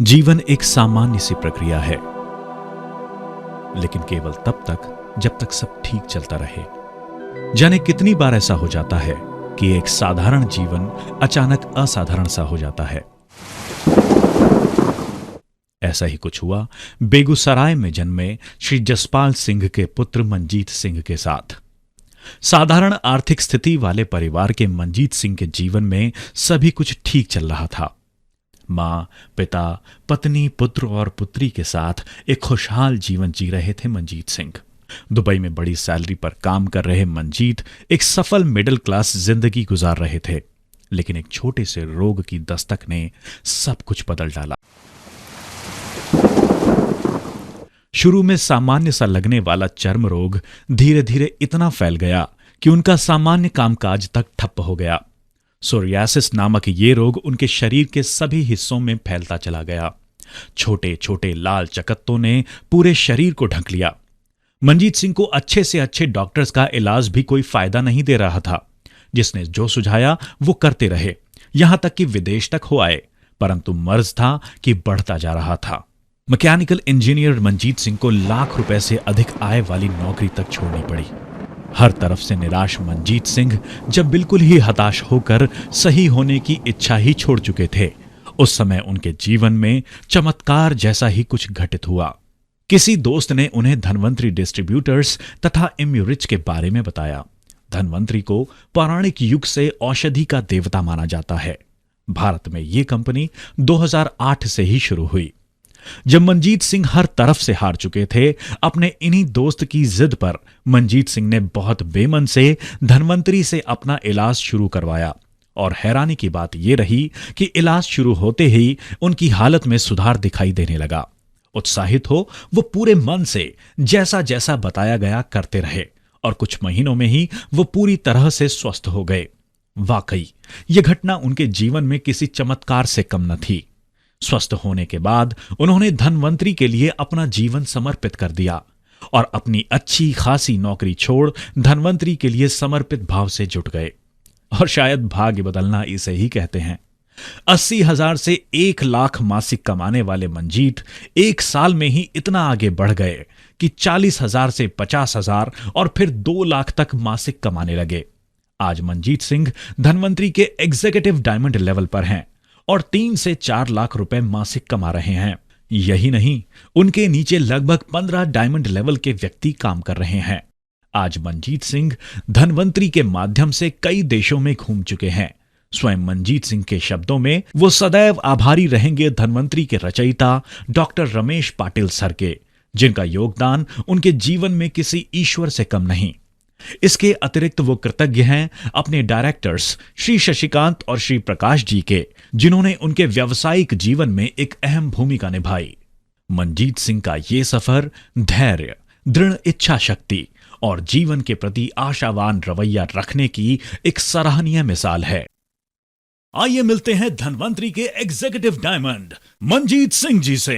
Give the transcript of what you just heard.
जीवन एक सामान्य सी प्रक्रिया है, लेकिन केवल तब तक जब तक सब ठीक चलता रहे। जाने कितनी बार ऐसा हो जाता है कि एक साधारण जीवन अचानक असाधारण सा हो जाता है। ऐसा ही कुछ हुआ बेगूसराय में जन्मे श्री जसपाल सिंह के पुत्र मंजीत सिंह के साथ। साधारण आर्थिक स्थिति वाले परिवार के मंजीत सिंह के जीवन में सभी कुछ ठीक चल रहा था। मां, पिता, पत्नी, पुत्र और पुत्री के साथ एक खुशहाल जीवन जी रहे थे मंजीत सिंह। दुबई में बड़ी सैलरी पर काम कर रहे मंजीत एक सफल मिडिल क्लास जिंदगी गुजार रहे थे, लेकिन एक छोटे से रोग की दस्तक ने सब कुछ बदल डाला। शुरू में सामान्य सा लगने वाला चर्म रोग धीरे धीरे इतना फैल गया कि उनका सामान्य कामकाज तक ठप्प हो गया। सोरियासिस नामक ये रोग उनके शरीर के सभी हिस्सों में फैलता चला गया। छोटे छोटे लाल चकत्तों ने पूरे शरीर को ढक लिया। मंजीत सिंह को अच्छे से अच्छे डॉक्टर्स का इलाज भी कोई फायदा नहीं दे रहा था। जिसने जो सुझाया वो करते रहे, यहां तक कि विदेश तक हो आए, परंतु मर्ज था कि बढ़ता जा रहा था। मैकेनिकल इंजीनियर मंजीत सिंह को लाख रुपए से अधिक आय वाली नौकरी तक छोड़नी पड़ी। हर तरफ से निराश मंजीत सिंह जब बिल्कुल ही हताश होकर सही होने की इच्छा ही छोड़ चुके थे, उस समय उनके जीवन में चमत्कार जैसा ही कुछ घटित हुआ। किसी दोस्त ने उन्हें धनवंतरी डिस्ट्रीब्यूटर्स तथा इम्यूरिच के बारे में बताया। धनवंतरी को पौराणिक युग से औषधि का देवता माना जाता है। भारत में यह कंपनी 2008 से ही शुरू हुई। जब मंजीत सिंह हर तरफ से हार चुके थे, अपने इन्हीं दोस्त की जिद पर मंजीत सिंह ने बहुत बेमन से धनवंतरी से अपना इलाज शुरू करवाया। और हैरानी की बात यह रही कि इलाज शुरू होते ही उनकी हालत में सुधार दिखाई देने लगा। उत्साहित हो वो पूरे मन से जैसा जैसा बताया गया करते रहे और कुछ महीनों में ही वो पूरी तरह से स्वस्थ हो गए। वाकई यह घटना उनके जीवन में किसी चमत्कार से कम न थी। स्वस्थ होने के बाद उन्होंने धनवंतरी के लिए अपना जीवन समर्पित कर दिया और अपनी अच्छी खासी नौकरी छोड़ धनवंतरी के लिए समर्पित भाव से जुट गए। और शायद भाग्य बदलना इसे ही कहते हैं। 80,000 से 1 लाख मासिक कमाने वाले मंजीत एक साल में ही इतना आगे बढ़ गए कि 40,000 से 50,000 और फिर 2 लाख तक मासिक कमाने लगे। आज मंजीत सिंह धनवंतरी के एग्जीक्यूटिव डायमंड लेवल पर हैं और 3 से 4 लाख रुपए मासिक कमा रहे हैं। यही नहीं, उनके नीचे लगभग 15 डायमंड लेवल के व्यक्ति काम कर रहे हैं। आज मंजीत सिंह धनवंतरी के माध्यम से कई देशों में घूम चुके हैं। स्वयं मंजीत सिंह के शब्दों में वो सदैव आभारी रहेंगे धनवंतरी के रचयिता डॉक्टर रमेश पाटिल सर के, जिनका योगदान उनके जीवन में किसी ईश्वर से कम नहीं। इसके अतिरिक्त वो कृतज्ञ हैं अपने डायरेक्टर्स श्री शशिकांत और श्री प्रकाश जी के, जिन्होंने उनके व्यावसायिक जीवन में एक अहम भूमिका निभाई। मंजीत सिंह का ये सफर धैर्य, दृढ़ इच्छा शक्ति और जीवन के प्रति आशावान रवैया रखने की एक सराहनीय मिसाल है। आइए मिलते हैं धनवंतरी के एग्जीक्यूटिव डायमंड मंजीत सिंह जी से।